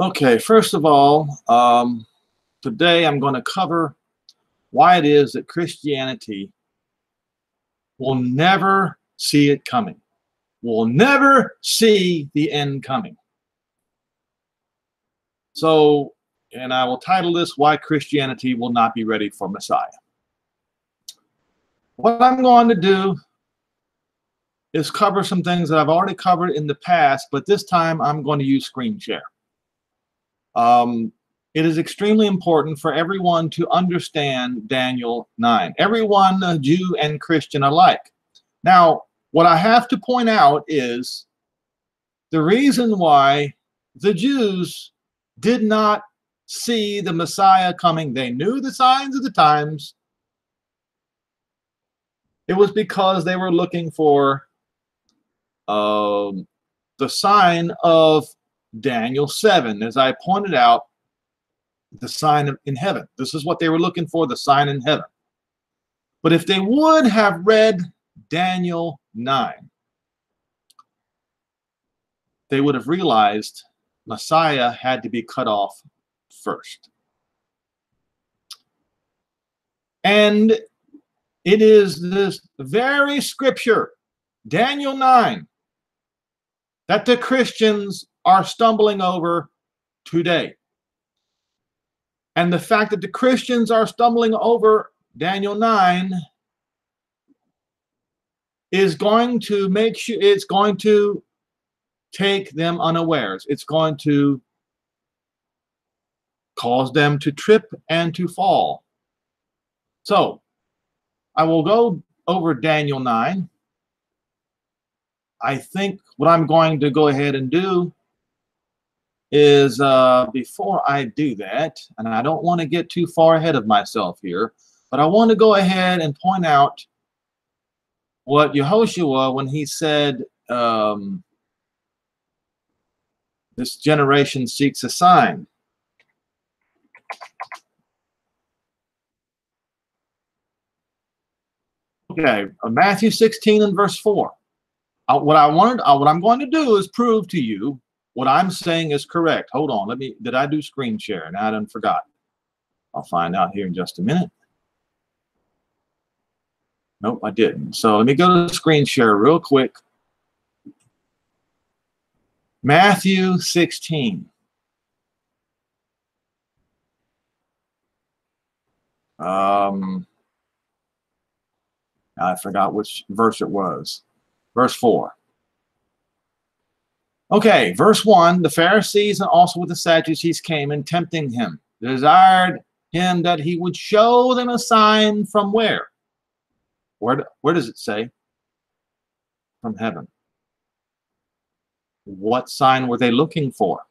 Okay, first of all, today I'm going to cover why it is that Christianity will never see it coming, will never see the end coming. So, and I will title this, Why Christianity Will Not Be Ready for Messiah. What I'm going to do is cover some things that I've already covered in the past, but this time I'm going to use screen share. It is extremely important for everyone to understand Daniel 9, everyone, Jew and Christian alike. Now, what I have to point out is the reason why the Jews did not see the Messiah coming. They knew the signs of the times. It was because they were looking for the sign of Daniel 7, as I pointed out, the sign in heaven. This is what they were looking for, the sign in heaven. But if they would have read Daniel 9, they would have realized Messiah had to be cut off first. And it is this very scripture, Daniel 9, that the Christians are stumbling over today. And the fact that the Christians are stumbling over Daniel 9 is going to make sure, it's going to take them unawares. It's going to cause them to trip and to fall. So I will go over Daniel 9. I think what I'm going to go ahead and do is, before I do that, and I don't want to get too far ahead of myself here, but I want to go ahead and point out what Yehoshua, when he said, this generation seeks a sign. Okay, Matthew 16 and verse 4. What I'm going to do is prove to you what I'm saying is correct. Hold on, did I do screen share? Now I done forgot. I'll find out here in just a minute. Nope, I didn't. So let me go to screen share real quick. Matthew 16. I forgot which verse it was. Verse 4. Okay, verse 1, the Pharisees and also with the Sadducees came and tempting him, desired him that he would show them a sign from where? Where does it say? From heaven. What sign were they looking for?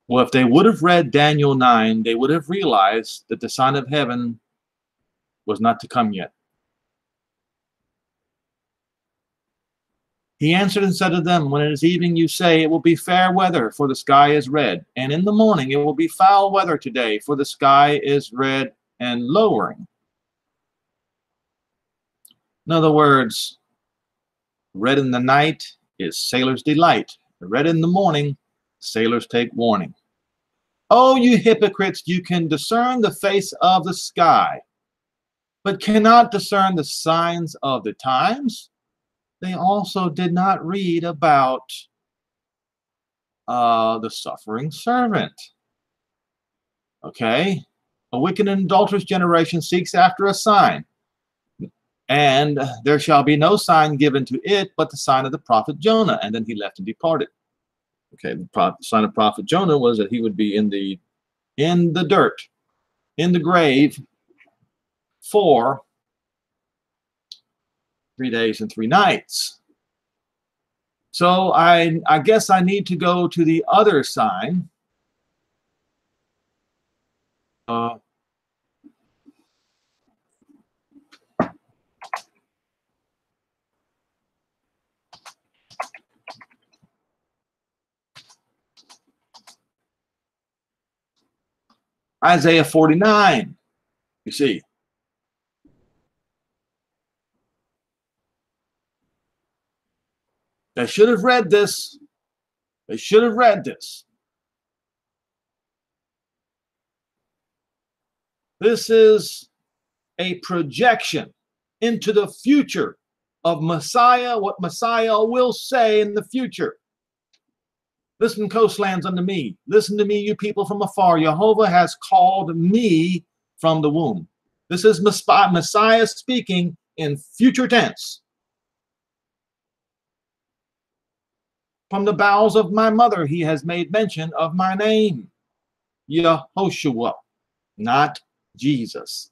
Well, if they would have read Daniel 9, they would have realized that the sign of heaven was not to come yet. He answered and said to them, when it is evening, you say, it will be fair weather, for the sky is red. And in the morning, it will be foul weather today, for the sky is red and lowering. In other words, red in the night is sailor's delight. Red in the morning, sailors take warning. Oh, you hypocrites, you can discern the face of the sky, but cannot discern the signs of the times. They also did not read about the suffering servant. Okay? A wicked and adulterous generation seeks after a sign, and there shall be no sign given to it but the sign of the prophet Jonah. And then he left and departed. Okay, the sign of prophet Jonah was that he would be in the dirt, in the grave, for 3 days and 3 nights. So I guess I need to go to the other sign. Isaiah 49, you see. I should have read this They should have read this. This is a projection into the future of Messiah, what Messiah will say in the future. Listen, coastlands, unto me. Listen to me, you people from afar. Jehovah has called me from the womb. This is Messiah speaking in future tense. From the bowels of my mother, he has made mention of my name, Yehoshua, not Jesus.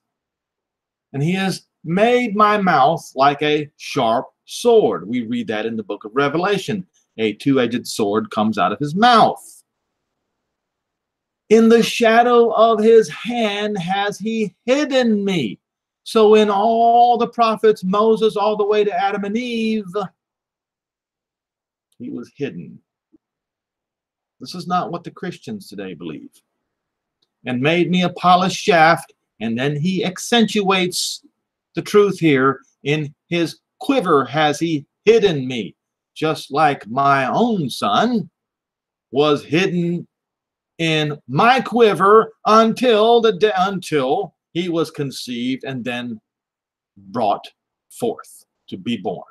And he has made my mouth like a sharp sword. We read that in the book of Revelation. A two-edged sword comes out of his mouth. In the shadow of his hand has he hidden me. So in all the prophets, Moses, all the way to Adam and Eve, he was hidden. This is not what the Christians today believe. And made me a polished shaft, and then he accentuates the truth here. In his quiver has he hidden me, just like my own son was hidden in my quiver until he was conceived and then brought forth to be born.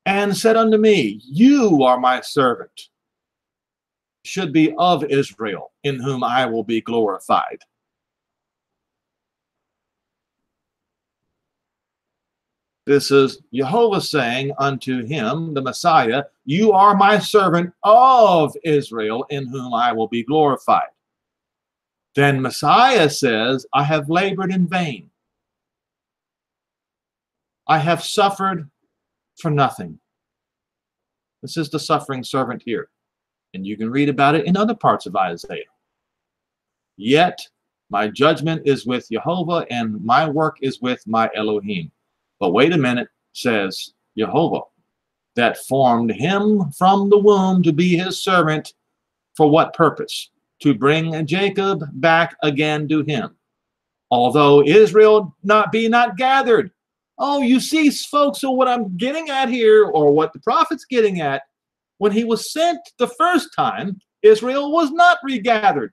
And said unto me, you are my servant, should be of Israel, in whom I will be glorified. This is Jehovah saying unto him, the Messiah, you are my servant of Israel, in whom I will be glorified. Then Messiah says, I have labored in vain. I have suffered for nothing. This is the suffering servant here. And you can read about it in other parts of Isaiah. Yet my judgment is with Jehovah, and my work is with my Elohim. But wait a minute, says Jehovah, that formed him from the womb to be his servant. For what purpose? To bring Jacob back again to him, although Israel be not gathered. Oh, you see, folks, so what I'm getting at here, or what the prophet's getting at, when he was sent the first time, Israel was not regathered.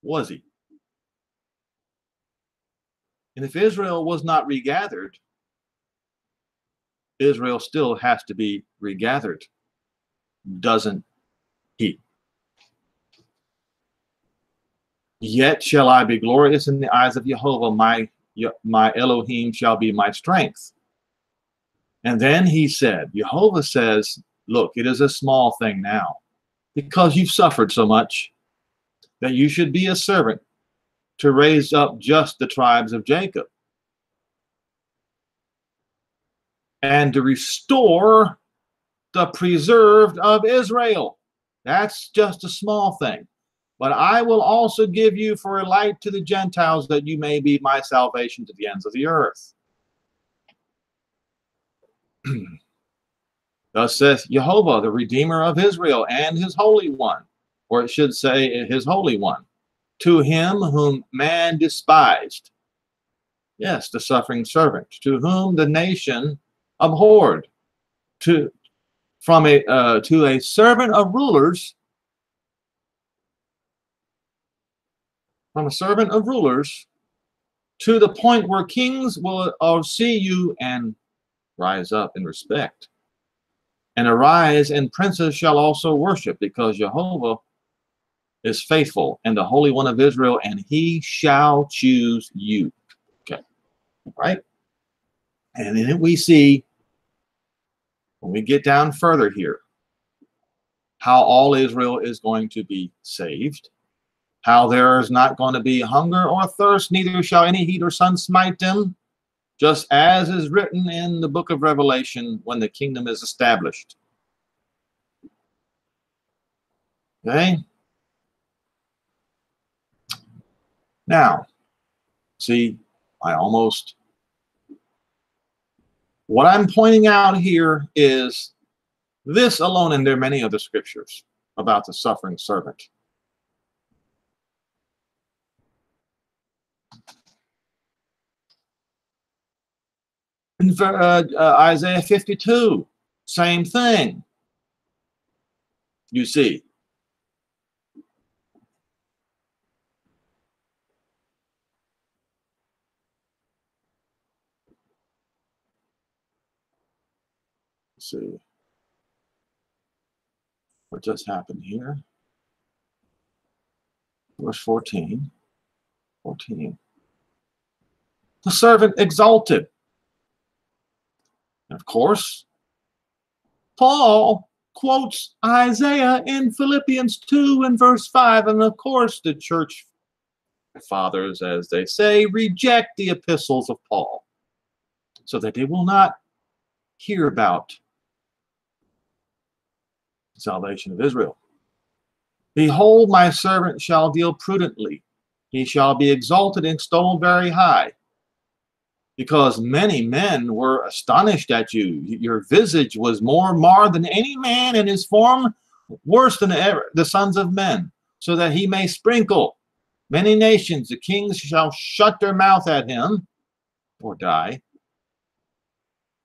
Was he? And if Israel was not regathered, Israel still has to be regathered, doesn't he? Yet shall I be glorious in the eyes of Jehovah, my Elohim shall be my strength. And then he said, Jehovah says, look, it is a small thing now, because you've suffered so much, that you should be a servant to raise up just the tribes of Jacob, and to restore the preserved of Israel. That's just a small thing. But I will also give you for a light to the Gentiles, that you may be my salvation to the ends of the earth. Thus saith Jehovah, the Redeemer of Israel, and his Holy One, or it should say his Holy One, to him whom man despised. Yes, the suffering servant, to whom the nation abhorred, to a servant of rulers, from a servant of rulers, to the point where kings will see you and rise up in respect. And arise, and princes shall also worship, because Jehovah is faithful, and the Holy One of Israel, and he shall choose you. Okay, right? And then we see, when we get down further here, how all Israel is going to be saved, how there is not going to be hunger or thirst, neither shall any heat or sun smite them, just as is written in the book of Revelation when the kingdom is established. Okay? Now, see, what I'm pointing out here is this alone, and there are many other scriptures about the suffering servant. In Isaiah 52, same thing. You see. Let's see what just happened here. Verse 14. The servant exalted. And of course, Paul quotes Isaiah in Philippians 2 and verse 5. And of course, the church fathers, as they say, reject the epistles of Paul so that they will not hear about the salvation of Israel. Behold, my servant shall deal prudently. He shall be exalted and extolled very high. Because many men were astonished at you. Your visage was more marred than any man, and his form worse than ever the sons of men, so that he may sprinkle many nations. The kings shall shut their mouth at him, or die.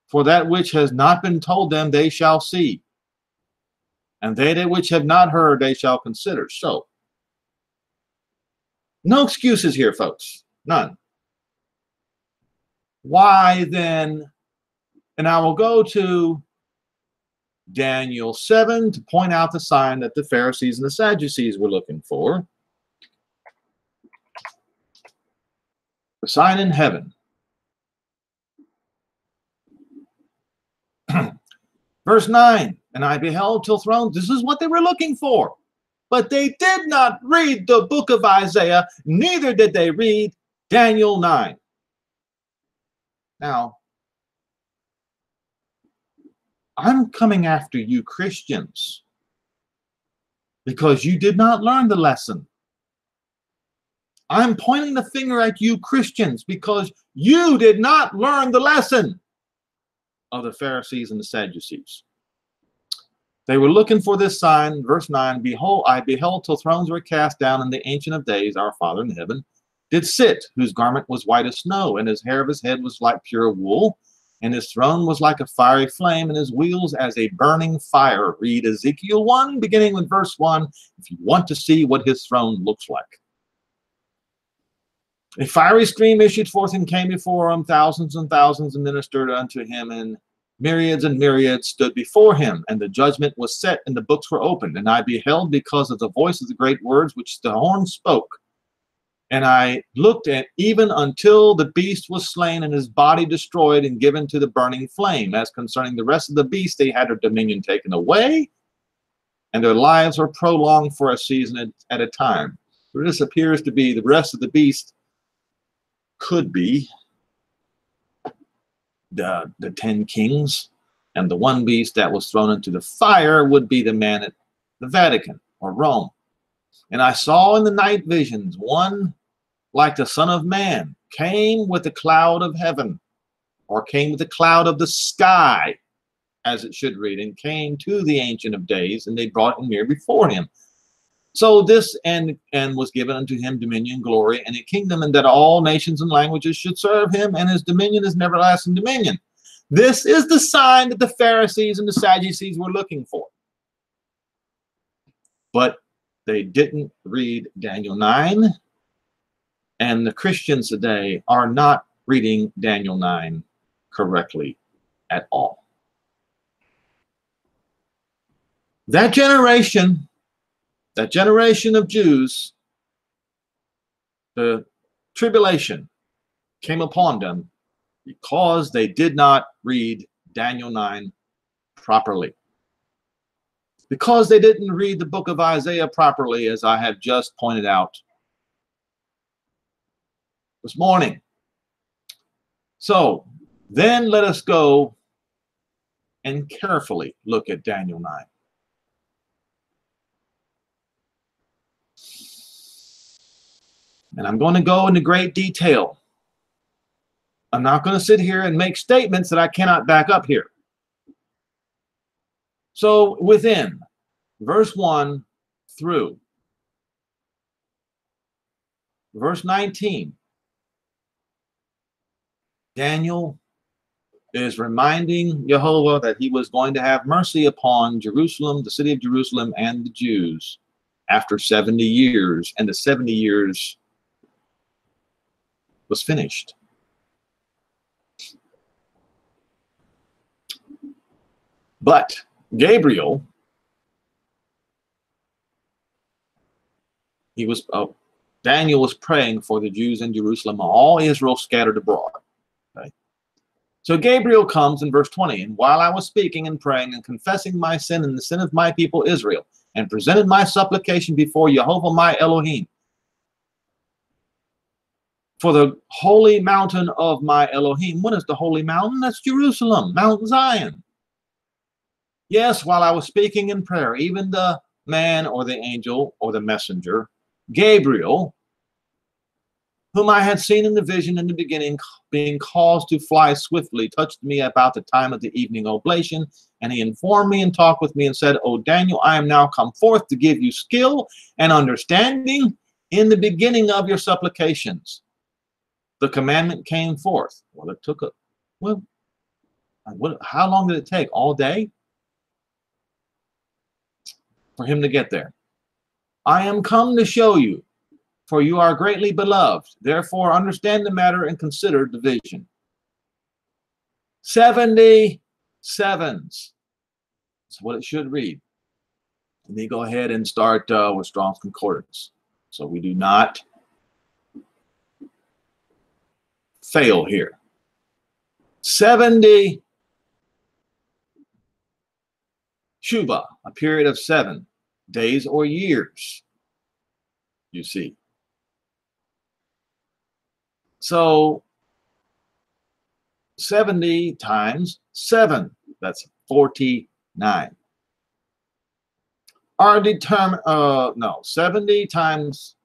For that which has not been told them, they shall see. And they that which have not heard, they shall consider. So, no excuses here, folks. None. Why then? And I will go to Daniel 7 to point out the sign that the Pharisees and the Sadducees were looking for. The sign in heaven. Verse 9, and I beheld till thrones. This is what they were looking for. But they did not read the book of Isaiah, neither did they read Daniel 9. Now, I'm coming after you Christians because you did not learn the lesson. I'm pointing the finger at you Christians because you did not learn the lesson of the Pharisees and the Sadducees. They were looking for this sign. Verse 9, behold, I beheld till thrones were cast down, and the Ancient of Days, our Father in heaven, did sit, whose garment was white as snow, and his hair of his head was like pure wool, and his throne was like a fiery flame, and his wheels as a burning fire. Read Ezekiel 1, beginning with verse 1, if you want to see what his throne looks like. A fiery stream issued forth and came before him. Thousands and thousands ministered unto him, and myriads stood before him. And the judgment was set, and the books were opened. And I beheld because of the voice of the great words which the horn spoke. And I looked at even until the beast was slain, and his body destroyed and given to the burning flame. As concerning the rest of the beasts, they had their dominion taken away, and their lives were prolonged for a season at a time. So this appears to be the rest of the beast. Could be the 10 kings, and the one beast that was thrown into the fire would be the man at the Vatican or Rome. And I saw in the night visions one like the Son of Man came with the cloud of heaven, or came with the cloud of the sky, as it should read, and came to the Ancient of Days, and they brought him near before him. So this and was given unto him dominion, glory, and a kingdom, and that all nations and languages should serve him, and his dominion is an everlasting dominion. This is the sign that the Pharisees and the Sadducees were looking for. But they didn't read Daniel 9, and the Christians today are not reading Daniel 9 correctly at all. That generation of Jews, the tribulation came upon them because they did not read Daniel 9 properly. Because they didn't read the book of Isaiah properly, as I have just pointed out this morning. So then let us go and carefully look at Daniel 9. And I'm going to go into great detail. I'm not going to sit here and make statements that I cannot back up here. So within verse 1 through verse 19, Daniel is reminding Jehovah that he was going to have mercy upon Jerusalem, the city of Jerusalem, and the Jews after 70 years. And the 70 years was finished. But Gabriel, Daniel was praying for the Jews in Jerusalem, all Israel scattered abroad. Okay? So Gabriel comes in verse 20, and while I was speaking and praying and confessing my sin and the sin of my people Israel, and presented my supplication before Jehovah my Elohim, for the holy mountain of my Elohim. What is the holy mountain? That's Jerusalem, Mount Zion. Yes, while I was speaking in prayer, even the man or the angel or the messenger, Gabriel, whom I had seen in the vision in the beginning, being caused to fly swiftly, touched me about the time of the evening oblation, and he informed me and talked with me and said, O Daniel, I am now come forth to give you skill and understanding in the beginning of your supplications. The commandment came forth. Well, it took how long did it take? All day? For him to get there. I am come to show you, for you are greatly beloved. Therefore, understand the matter and consider the vision. 70 sevens. That's what it should read. Let me go ahead and start with Strong's Concordance, so we do not fail here. 70 Shuba, a period of 7 days or years, you see. So 70 times 7, that's 49. Are determined, 70 times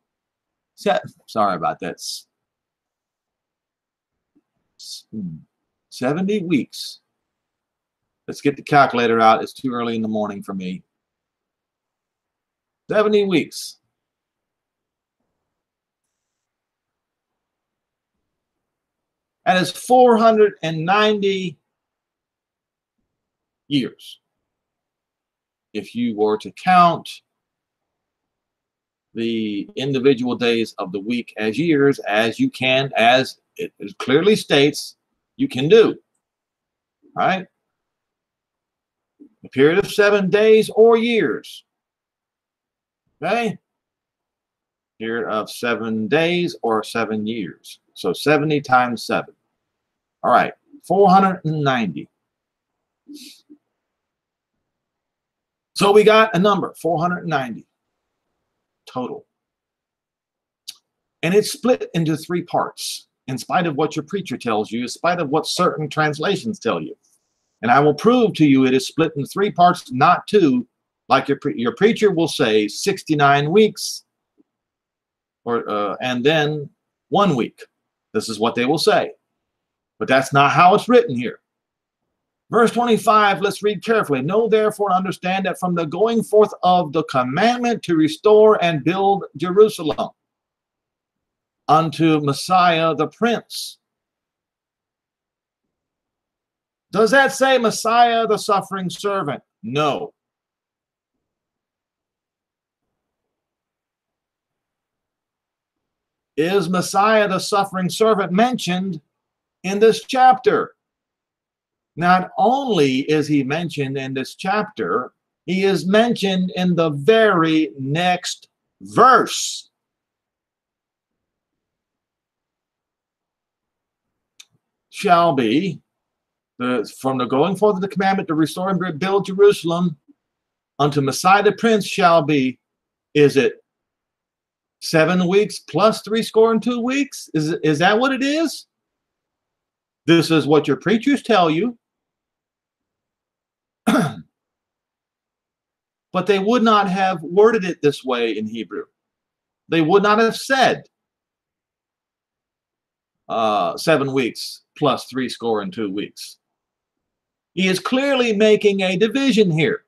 7, sorry about that. 70 weeks. Let's get the calculator out. It's too early in the morning for me. 70 weeks. And it's 490 years. If you were to count the individual days of the week as years, as you can, as it clearly states, you can do. Right? A period of 7 days or years. Okay? Period of 7 days or 7 years. So 70 times 7. All right, 490. So we got a number, 490 total. And it's split into 3 parts, in spite of what your preacher tells you, in spite of what certain translations tell you. And I will prove to you it is split in 3 parts, not 2, like your preacher will say 69 weeks, or and then 1 week. This is what they will say. But that's not how it's written here. Verse 25, let's read carefully. Know therefore and understand that from the going forth of the commandment to restore and build Jerusalem unto Messiah the Prince. Does that say Messiah the suffering servant? No. Is Messiah the suffering servant mentioned in this chapter? Not only is he mentioned in this chapter, he is mentioned in the very next verse. Shall be, from the going forth of the commandment to restore and build Jerusalem unto Messiah the Prince shall be, is it 7 weeks plus 62 weeks? Is that what it is? This is what your preachers tell you. But they would not have worded it this way in Hebrew. They would not have said 7 weeks plus 62 weeks. He is clearly making a division here.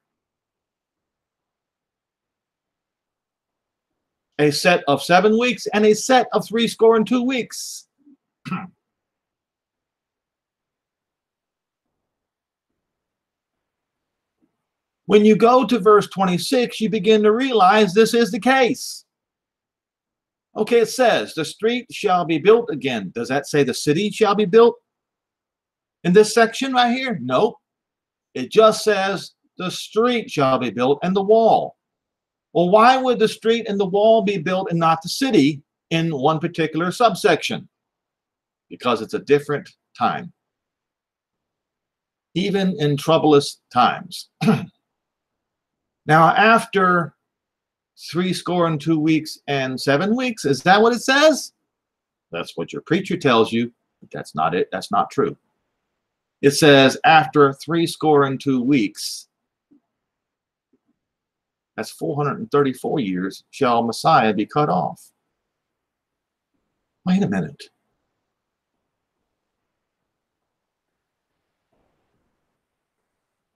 A set of 7 weeks and a set of 62 weeks. When you go to verse 26, you begin to realize this is the case. Okay, it says, the street shall be built again. Does that say the city shall be built in this section right here? Nope. It just says the street shall be built and the wall. Well, why would the street and the wall be built and not the city in one particular subsection? Because it's a different time. Even in troublous times. Now, after 62 weeks and 7 weeks, is that what it says? That's what your preacher tells you, but that's not it. That's not true. It says after 62 weeks, that's 434 years, shall Messiah be cut off. Wait a minute.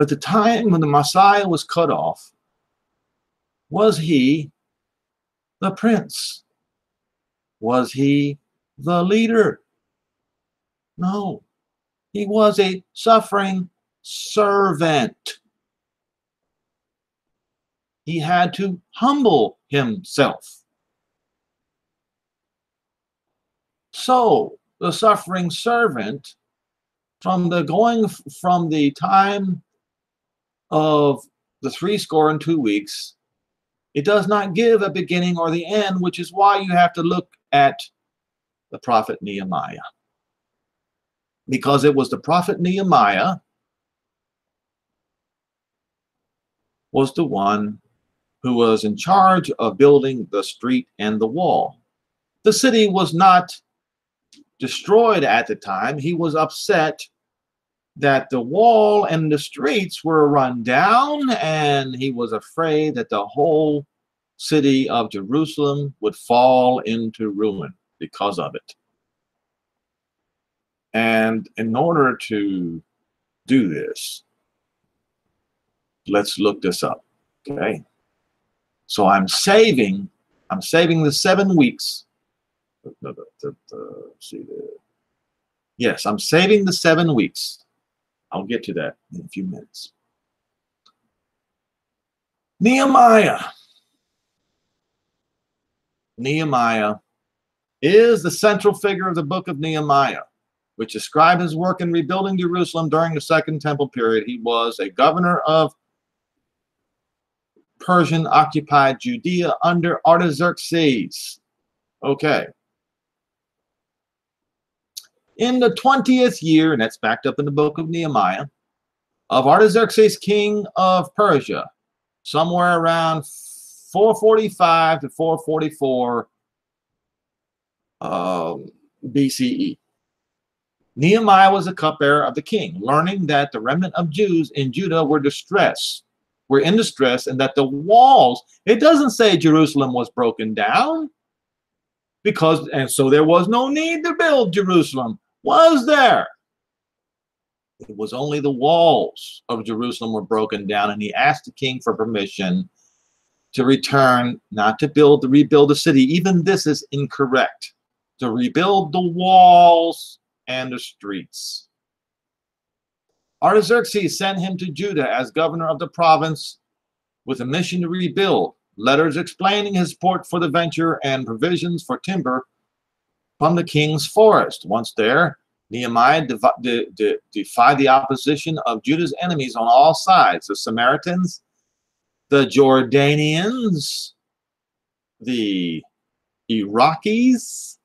At the time when the Messiah was cut off, was he the prince? Was he the leader? No. He was a suffering servant. He had to humble himself. So the suffering servant, from the time of the 62 weeks, it does not give a beginning or the end, which is why you have to look at the prophet Nehemiah. Because it was the prophet Nehemiah was the one who was in charge of building the street and the wall. The city was not destroyed at the time. He was upset that the wall and the streets were run down, and he was afraid that the whole city of Jerusalem would fall into ruin because of it. And in order to do this, let's look this up, okay? So I'm saving the 7 weeks. Yes, I'm saving the 7 weeks. I'll get to that in a few minutes. Nehemiah. Nehemiah is the central figure of the book of Nehemiah, which describes his work in rebuilding Jerusalem during the Second Temple period. He was a governor of Persian-occupied Judea under Artaxerxes. Okay. In the 20th year, and that's backed up in the book of Nehemiah, of Artaxerxes, king of Persia, somewhere around 445 to 444 BCE. Nehemiah was a cupbearer of the king, learning that the remnant of Jews in Judah were in distress, and that the walls, it doesn't say Jerusalem was broken down, and so there was no need to build Jerusalem, was there? It was only the walls of Jerusalem were broken down, and he asked the king for permission to return, not to rebuild the city. Even this is incorrect. To rebuild the walls and the streets. Artaxerxes sent him to Judah as governor of the province with a mission to rebuild. Letters explaining his support for the venture and provisions for timber from the king's forest. Once there, Nehemiah defied the opposition of Judah's enemies on all sides: the Samaritans, the Jordanians, the Iraqis,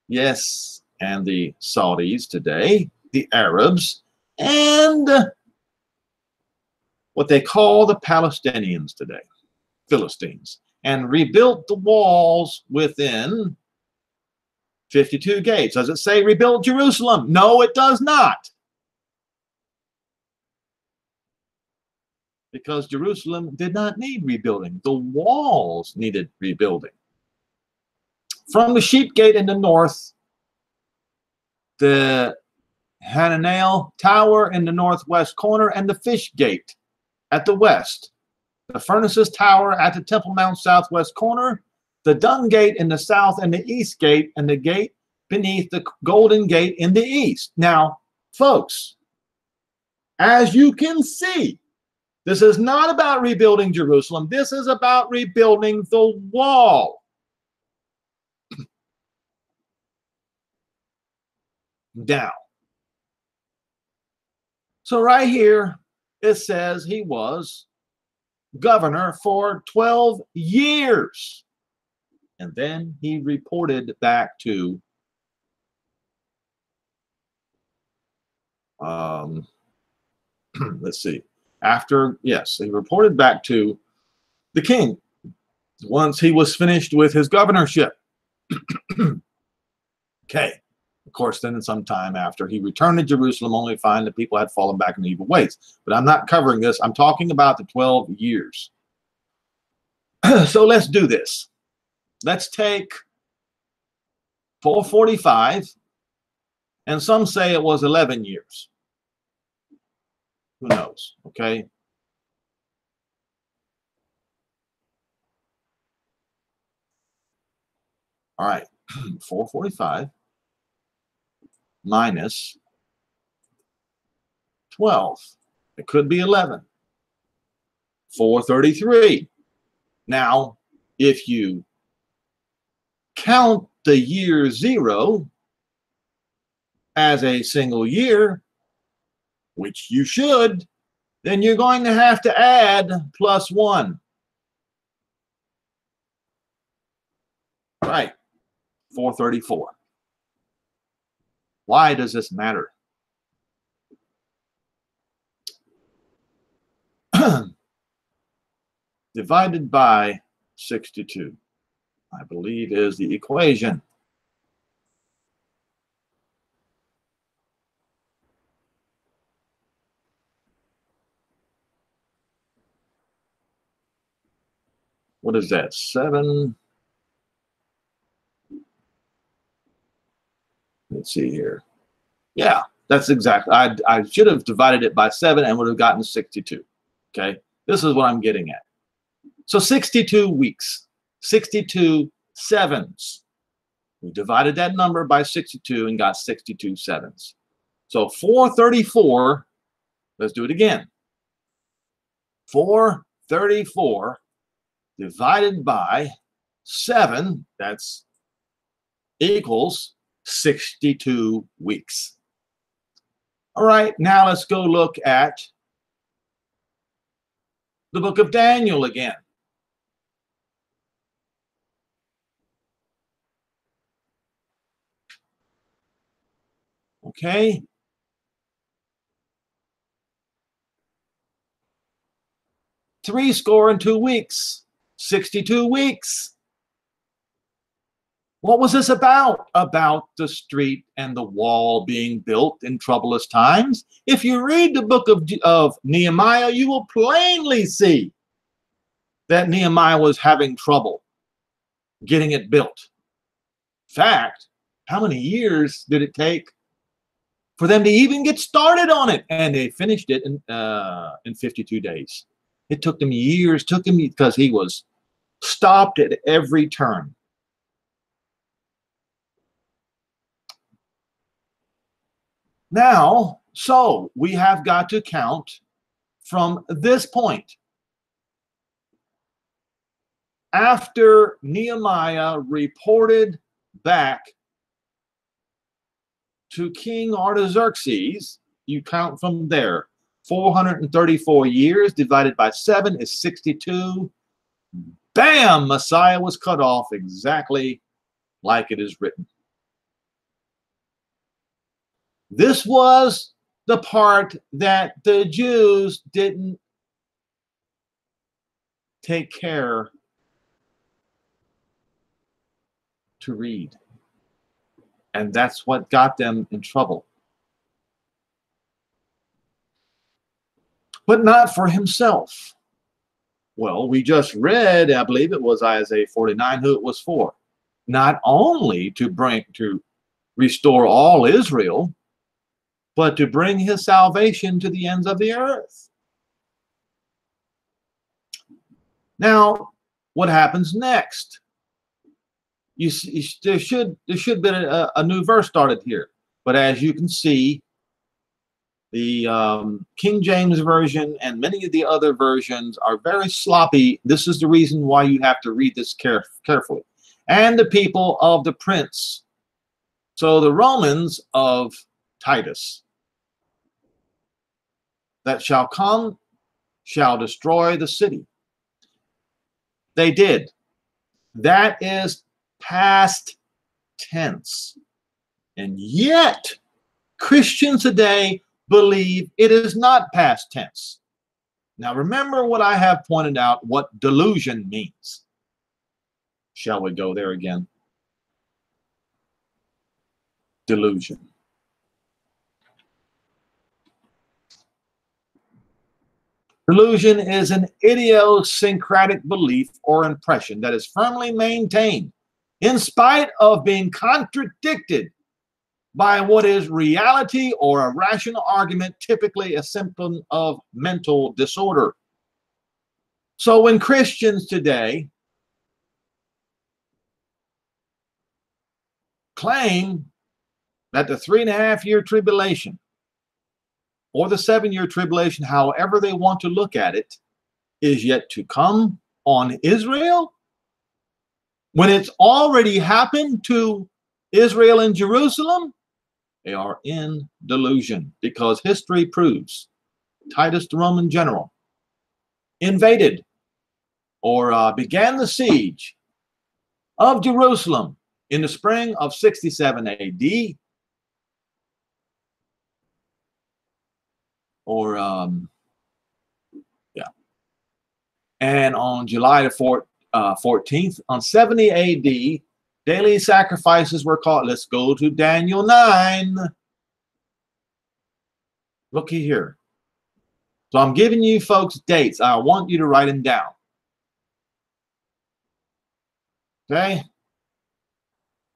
yes, and the Saudis today, the Arabs, and what they call the Palestinians today, Philistines, and rebuilt the walls within 52 gates. Does it say rebuild Jerusalem? No, it does not. Because Jerusalem did not need rebuilding. The walls needed rebuilding. From the Sheep Gate in the north, the Hananel Tower in the northwest corner, and the Fish Gate at the west, the Furnaces Tower at the Temple Mount southwest corner, the Dung Gate in the south, and the East Gate, and the gate beneath the Golden Gate in the east. Now, folks, as you can see, This is not about rebuilding Jerusalem. This is about rebuilding the wall. Down. So right here, it says he was governor for 12 years. And then he reported back to let's see. He reported back to the king once he was finished with his governorship. Okay. Of course, then sometime after he returned to Jerusalem, only to find that people had fallen back in evil ways. But I'm not covering this. I'm talking about the 12 years. So let's do this. Let's take 445, and some say it was 11 years. Who knows? Okay. All right. 445 minus 12. It could be 11. 433. Now, if you count the year 0 as a single year, which you should, then you're going to have to add +1. Right. 434. Why does this matter? Divided by 62, I believe, is the equation. What is that? 7. Let's see here. Yeah, that's exactly. I should have divided it by 7 and would have gotten 62. Okay, this is what I'm getting at. So 62 weeks, 62 sevens. We divided that number by 62 and got 62 sevens. So 434, let's do it again. 434 divided by 7, that's equals 62 weeks. All right, now let's go look at the book of Daniel again. Okay. Three score and 2 weeks, 62 weeks. What was this about? About the street and the wall being built in troublous times. If you read the book of Nehemiah, you will plainly see that Nehemiah was having trouble getting it built. In fact, how many years did it take for them to even get started on it? And they finished it in 52 days. It took them years, because he was stopped at every turn. Now, so we have got to count from this point. After Nehemiah reported back to King Artaxerxes, you count from there. 434 years divided by 7 is 62. Bam! Messiah was cut off exactly like it is written. This was the part that the Jews didn't take care to read. And that's what got them in trouble. But not for himself. Well, we just read, I believe it was Isaiah 49, who it was for. Not only to restore all Israel, but to bring his salvation to the ends of the earth. Now, what happens next? There should be a new verse started here. But as you can see, The King James Version and many of the other versions are very sloppy. This is the reason why you have to read this carefully. And the people of the prince. So the Romans of Titus that shall come shall destroy the city. They did. That is past tense. And yet, Christians today believe it is not past tense. Now, remember what I have pointed out, what delusion means. Shall we go there again? Delusion. Delusion is an idiosyncratic belief or impression that is firmly maintained in spite of being contradicted by what is reality or a rational argument, typically a symptom of mental disorder. So when Christians today claim that the 3.5-year tribulation or the 7-year tribulation, however they want to look at it, is yet to come on Israel, when it's already happened to Israel and Jerusalem, they are in delusion, because history proves Titus, the Roman general, invaded or began the siege of Jerusalem in the spring of 67 AD, and on July the 14th, on 70 AD, daily sacrifices were called. Let's go to Daniel 9. Looky here. So I'm giving you folks dates. I want you to write them down. Okay?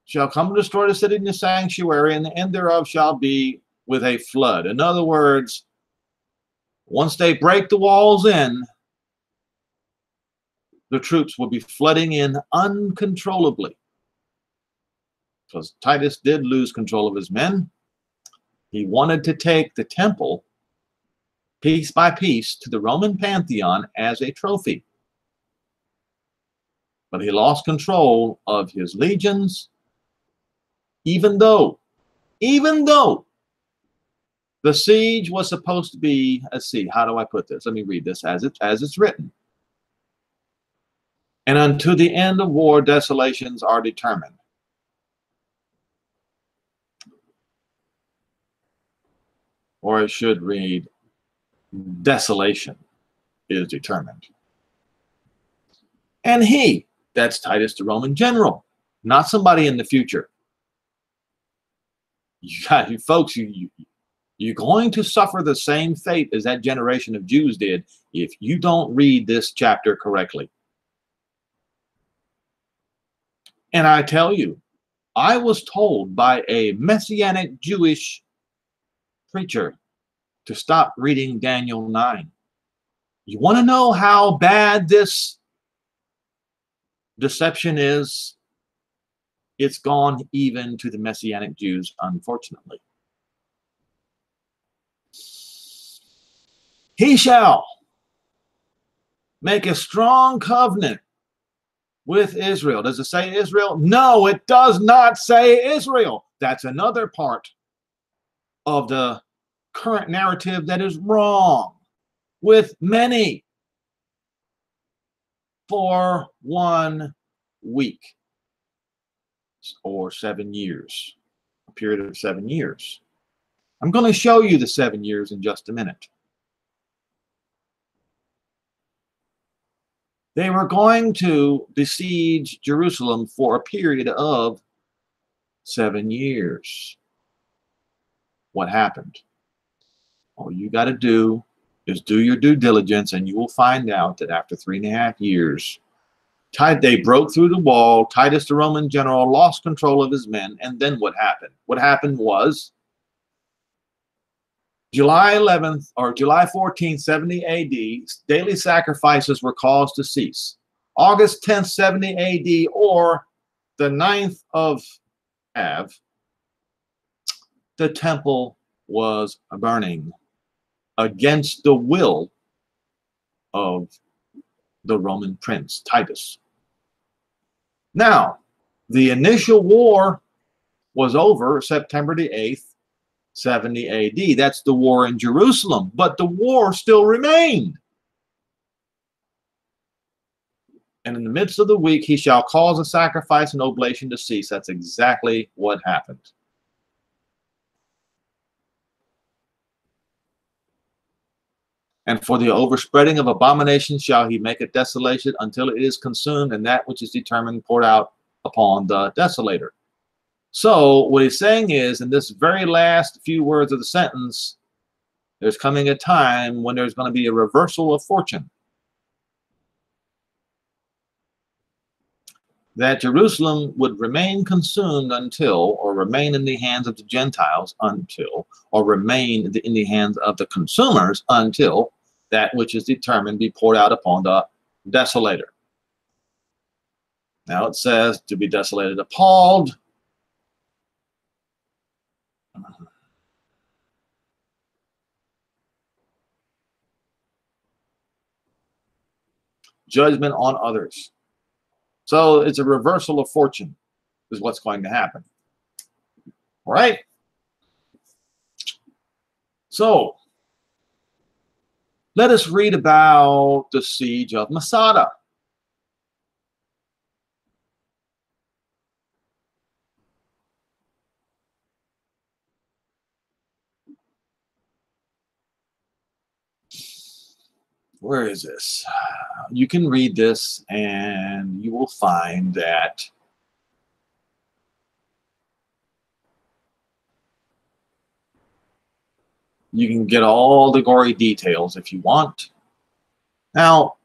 Shall come to destroy the city and the sanctuary, and the end thereof shall be with a flood. In other words, once they break the walls in, the troops will be flooding in uncontrollably. Because Titus did lose control of his men. He wanted to take the temple piece by piece to the Roman Pantheon as a trophy. But he lost control of his legions, even though the siege was supposed to be, let's see, how do I put this? Let me read this as it's written. And unto the end of war, desolations are determined. Or it should read, desolation is determined. And he, that's Titus the Roman general, not somebody in the future. You folks, you're going to suffer the same fate as that generation of Jews did if you don't read this chapter correctly. And I tell you, I was told by a Messianic Jewish preacher to stop reading Daniel 9. You want to know how bad this deception is? It's gone even to the Messianic Jews, unfortunately. He shall make a strong covenant with Israel. Does it say Israel? No, it does not say Israel. That's another part of the current narrative that is wrong with many. For 1 week or 7 years, a period of 7 years. I'm going to show you the 7 years in just a minute. They were going to besiege Jerusalem for a period of 7 years. What happened? All you got to do is do your due diligence, and you will find out that after 3.5 years, they broke through the wall. Titus, the Roman general, lost control of his men. And then what happened? What happened was July 11th or July 14th, 70 AD, daily sacrifices were caused to cease. August 10th, 70 AD, or the 9th of Av, the temple was burning against the will of the Roman prince, Titus. Now, the initial war was over September the 8th, 70 AD. That's the war in Jerusalem, but the war still remained. And in the midst of the week, he shall cause a sacrifice and oblation to cease. That's exactly what happened. And for the overspreading of abominations shall he make it desolation until it is consumed, and that which is determined poured out upon the desolator. So what he's saying is, in this very last few words of the sentence, there's coming a time when there's going to be a reversal of fortune. That Jerusalem would remain consumed until, or remain in the hands of the Gentiles until, or remain in the hands of the consumers until that which is determined be poured out upon the desolator. Now it says, to be desolated, appalled. Judgment on others. So it's a reversal of fortune is what's going to happen. All right? So let us read about the siege of Masada. Where is this? You can read this and you will find that you can get all the gory details if you want. Now,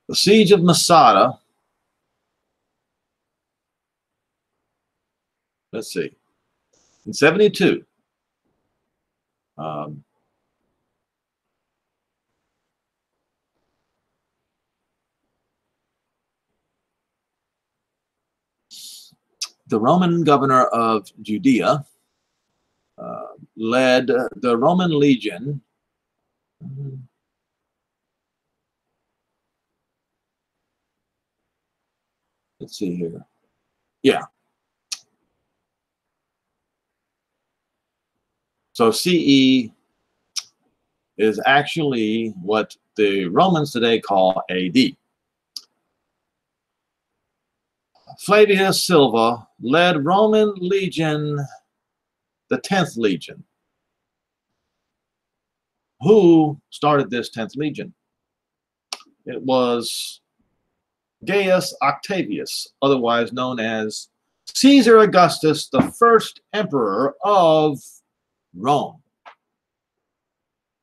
the siege of Masada, let's see, in 72, the Roman governor of Judea led the Roman legion. Let's see here. Yeah. So CE is actually what the Romans today call AD. Flavius Silva led Roman legion, the 10th legion. Who started this 10th legion? It was Gaius Octavius, otherwise known as Caesar Augustus, the first emperor of Rome,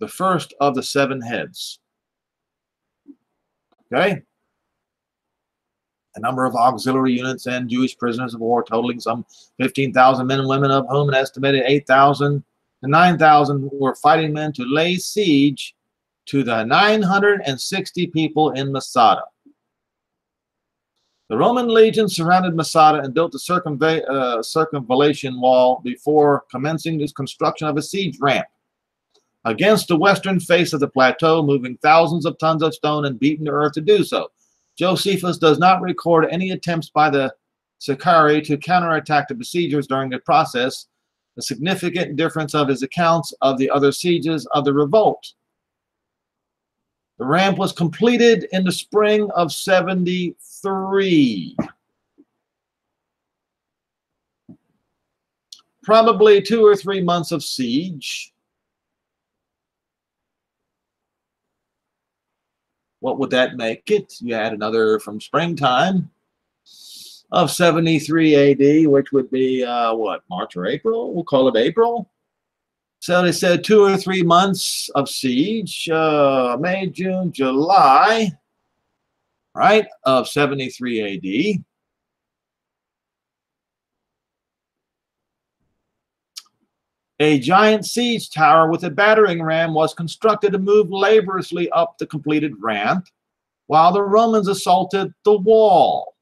the first of the 7 heads. Okay? A number of auxiliary units and Jewish prisoners of war totaling some 15,000 men and women, of whom an estimated 8,000 to 9,000 were fighting men to lay siege to the 960 people in Masada. The Roman legion surrounded Masada and built a circumvallation wall before commencing the construction of a siege ramp against the western face of the plateau, moving thousands of tons of stone and beaten to earth to do so. Josephus does not record any attempts by the Sicarii to counterattack the besiegers during the process, a significant difference of his accounts of the other sieges of the revolt. The ramp was completed in the spring of 73. Probably 2 or 3 months of siege. What would that make it? You add another from springtime of 73 AD, which would be, what, March or April? We'll call it April. So they said 2 or 3 months of siege, May, June, July, right, of 73 AD. A giant siege tower with a battering ram was constructed to move laboriously up the completed ramp while the Romans assaulted the wall.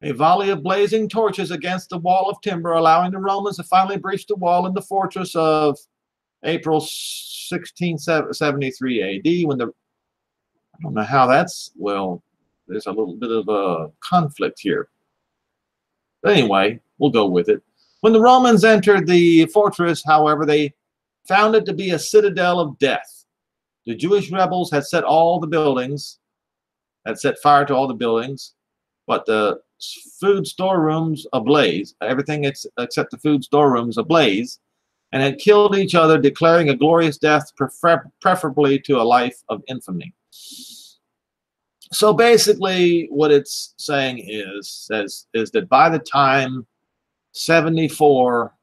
A volley of blazing torches against the wall of timber, allowing the Romans to finally breach the wall in the fortress of April 1673 AD. When the, I don't know how that's, well, there's a little bit of a conflict here. But anyway, we'll go with it. When the Romans entered the fortress, however, they found it to be a citadel of death. The Jewish rebels had set all the buildings, had set fire to all the buildings, but the food storerooms ablaze, everything except the food storerooms ablaze, and had killed each other, declaring a glorious death, preferably to a life of infamy. So basically, what it's saying is that by the time 74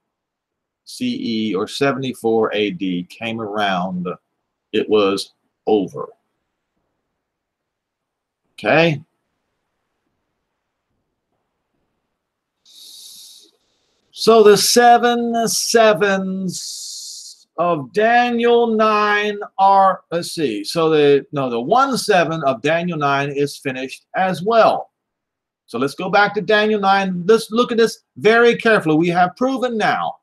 CE or 74 AD came around, it was over. Okay? So the 7 sevens of Daniel 9 are, let's see, so the 1 7 of Daniel 9 is finished as well. So let's go back to Daniel 9. Let's look at this very carefully. We have proven now.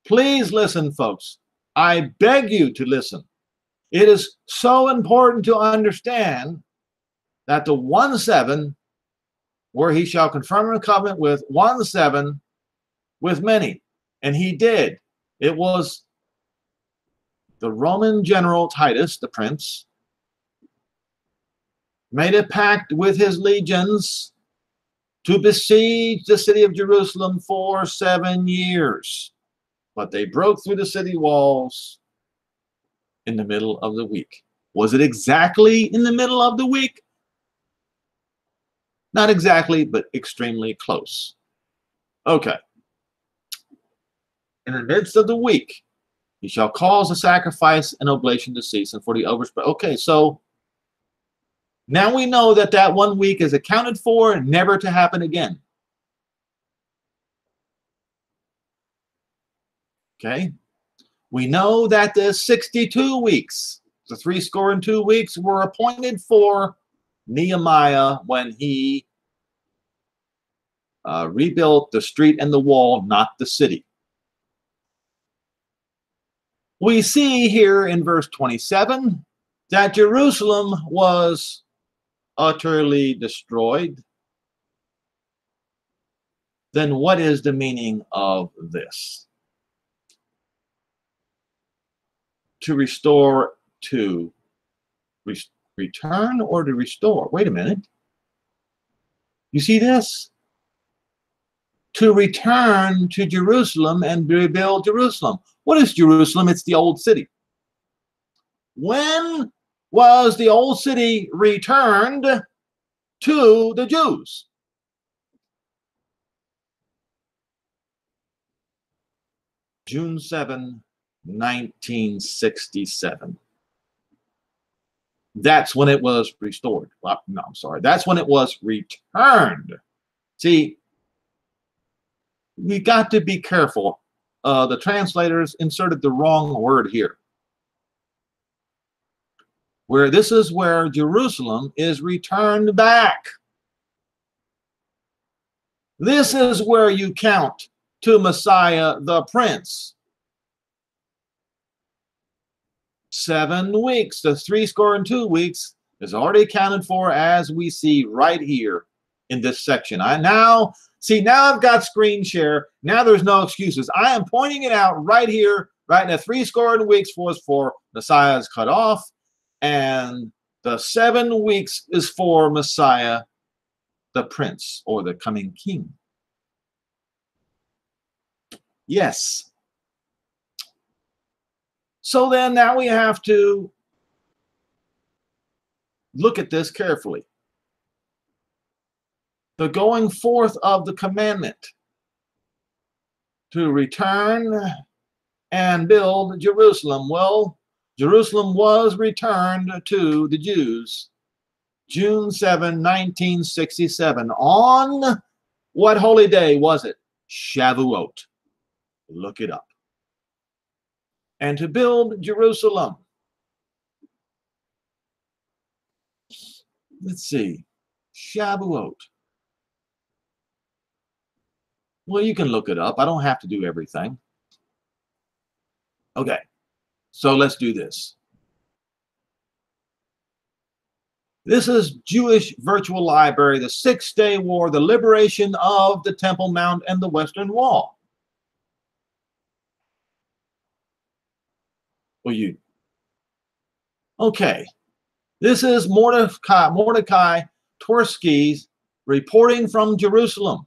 Please listen, folks. I beg you to listen. It is so important to understand that the 1 7, where he shall confirm a covenant with 1 7 with many, and he did. It was the Roman general Titus, the prince, made a pact with his legions to besiege the city of Jerusalem for 7 years. But they broke through the city walls in the middle of the week. Was it exactly in the middle of the week? Not exactly, but extremely close. Okay. In the midst of the week, he shall cause the sacrifice and oblation to cease, and for the overspread. Okay, so now we know that that 1 week is accounted for, never to happen again. Okay. We know that the 62 weeks, the 62 weeks, were appointed for Nehemiah when he rebuilt the street and the wall, not the city. We see here in verse 27 that Jerusalem was utterly destroyed. Then what is the meaning of this? To restore, to return, or to restore? Wait a minute. You see this? To return to Jerusalem and rebuild Jerusalem. What is Jerusalem? It's the old city. When was the old city returned to the Jews? June 7, 1967. That's when it was restored. Well, no, I'm sorry. That's when it was returned. See, we got to be careful. The translators inserted the wrong word here. Where this is where Jerusalem is returned back. This is where you count to Messiah the Prince. 7 weeks, the 62 weeks is already accounted for, as we see right here in this section. Now I've got screen share. Now there's no excuses. I am pointing it out right here, right in the 62 weeks was for Messiah's cut off, and the 7 weeks is for Messiah the Prince, or the coming King. Yes. So then now we have to look at this carefully. The going forth of the commandment to return and build Jerusalem. Well, Jerusalem was returned to the Jews June 7, 1967. On what holy day was it? Shavuot. Look it up. And to build Jerusalem. Let's see. Shavuot. Well, you can look it up. I don't have to do everything. Okay, so let's do this. This is Jewish Virtual Library, the Six-Day War, the liberation of the Temple Mount and the Western Wall. Well, you. Okay, this is Mordecai Twersky's reporting from Jerusalem.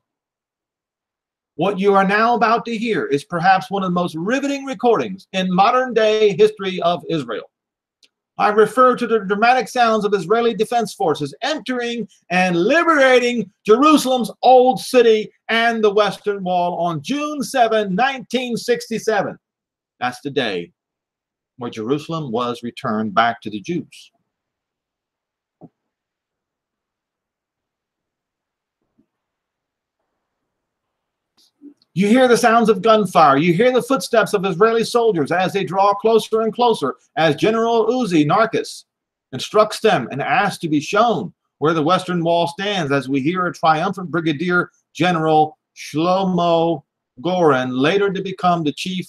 What you are now about to hear is perhaps one of the most riveting recordings in modern-day history of Israel. I refer to the dramatic sounds of Israeli defense forces entering and liberating Jerusalem's old city and the Western Wall on June 7, 1967. That's the day where Jerusalem was returned back to the Jews. You hear the sounds of gunfire. You hear the footsteps of Israeli soldiers as they draw closer and closer as General Uzi Narkis instructs them and asks to be shown where the Western Wall stands, as we hear a triumphant Brigadier General Shlomo Goren, later to become the chief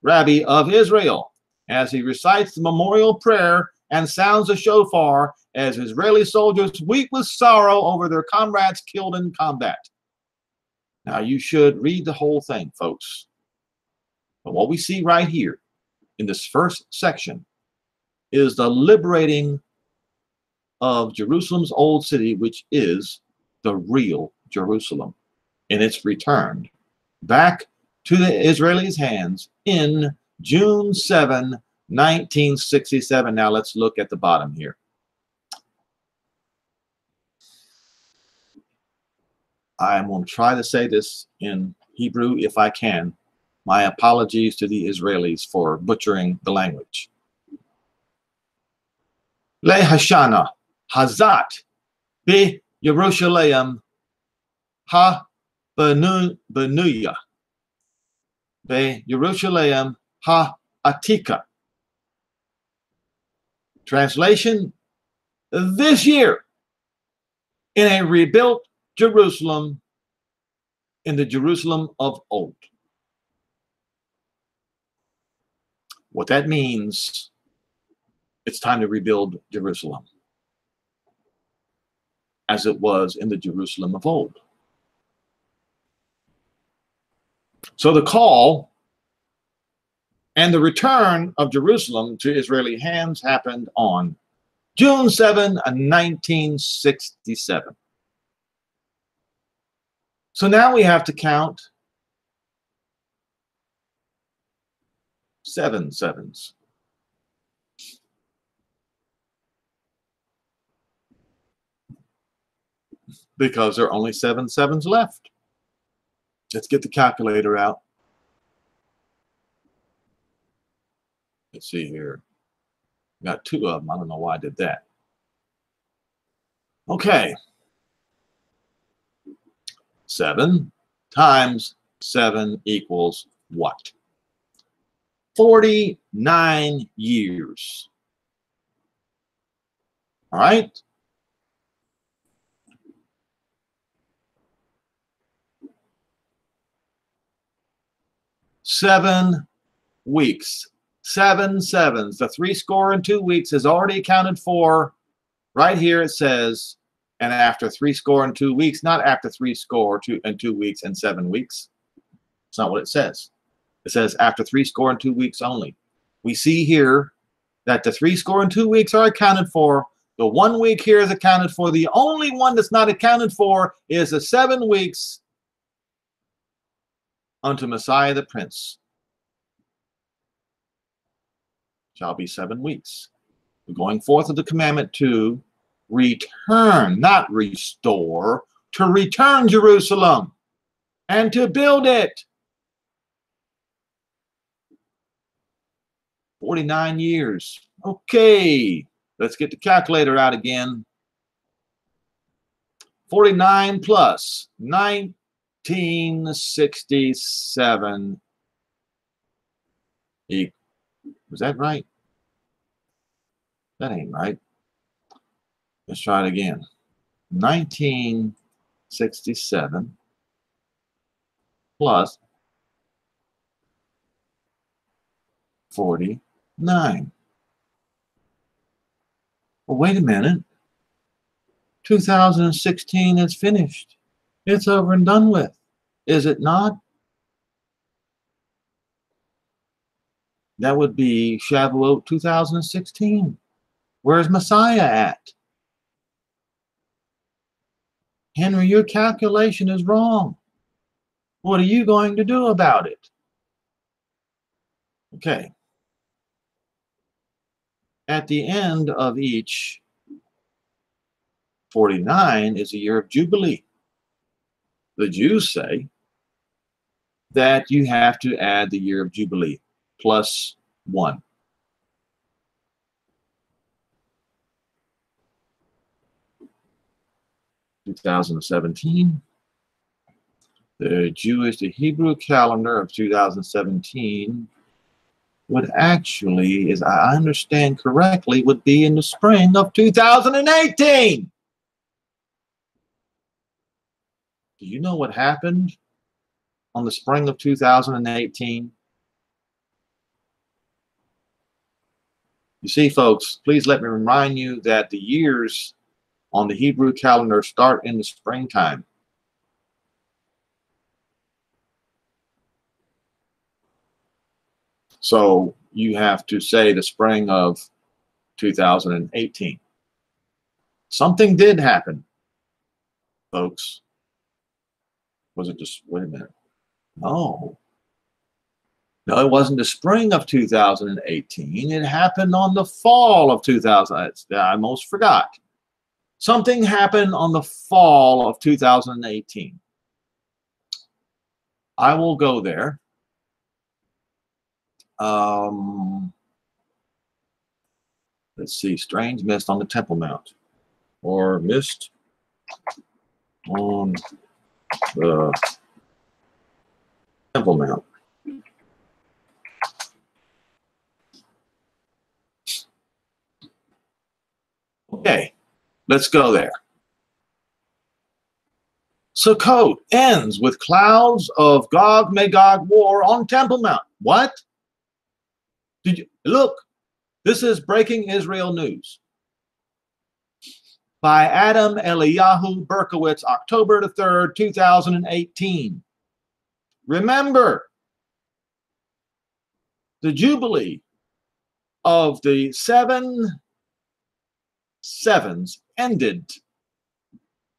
rabbi of Israel, as he recites the memorial prayer and sounds the shofar as Israeli soldiers weep with sorrow over their comrades killed in combat. Now, you should read the whole thing, folks. But what we see right here in this first section is the liberating of Jerusalem's old city, which is the real Jerusalem. And it's returned back to the Israelis' hands in June 7, 1967. Now, let's look at the bottom here. I'm going to try to say this in Hebrew if I can. My apologies to the Israelis for butchering the language. Le Hashana Hazat Be Yerushalayim Ha Benuya Be Yerushalayim Ha Atika. Translation: this year, in a rebuilt Jerusalem, in the Jerusalem of old. What that means, it's time to rebuild Jerusalem as it was in the Jerusalem of old. So the call and the return of Jerusalem to Israeli hands happened on June 7, 1967. So now we have to count 7 sevens. Because there are only 7 sevens left. Let's get the calculator out. Let's see here. Got 2 of them. I don't know why I did that. Okay. 7 times 7 equals what? 49 years. All right? Seven weeks. 7 sevens. The 62 weeks is already accounted for. Right here it says, and after 62 weeks, not after 62 weeks and 7 weeks. It's not what it says. It says after 62 weeks only. We see here that the 62 weeks are accounted for. The 1 week here is accounted for. The only one that's not accounted for is the 7 weeks unto Messiah the Prince. Shall be 7 weeks. We're going forth of the commandment to return, not restore, to return Jerusalem and to build it. 49 years. Okay, let's get the calculator out again. 49 plus 1967. Was that right? That ain't right. Let's try it again. 1967 plus 49. Well, wait a minute. 2016 is finished. It's over and done with. Is it not? That would be Shavuot 2016. Where's Messiah at? Henry, your calculation is wrong. What are you going to do about it? Okay. At the end of each 49 is a year of Jubilee. The Jews say that you have to add the year of Jubilee plus 1. In 2017, the Hebrew calendar of 2017 would actually, as I understand correctly, would be in the spring of 2018. Do you know what happened on the spring of 2018? You see, folks, please let me remind you that the years on the Hebrew calendar start in the springtime. So you have to say the spring of 2018. Something did happen, folks. Was it just, wait a minute. No, it wasn't the spring of 2018. It happened on the fall of 2000. I almost forgot. Something happened on the fall of 2018. I will go there. Let's see, strange mist on the Temple Mount, or mist on the Temple Mount. Okay, let's go there. Sukkot ends with clouds of Gog-Magog war on Temple Mount. What? Did you look? This is Breaking Israel News by Adam Eliyahu Berkowitz, October the 3rd, 2018. Remember, the Jubilee of the 7 sevens ended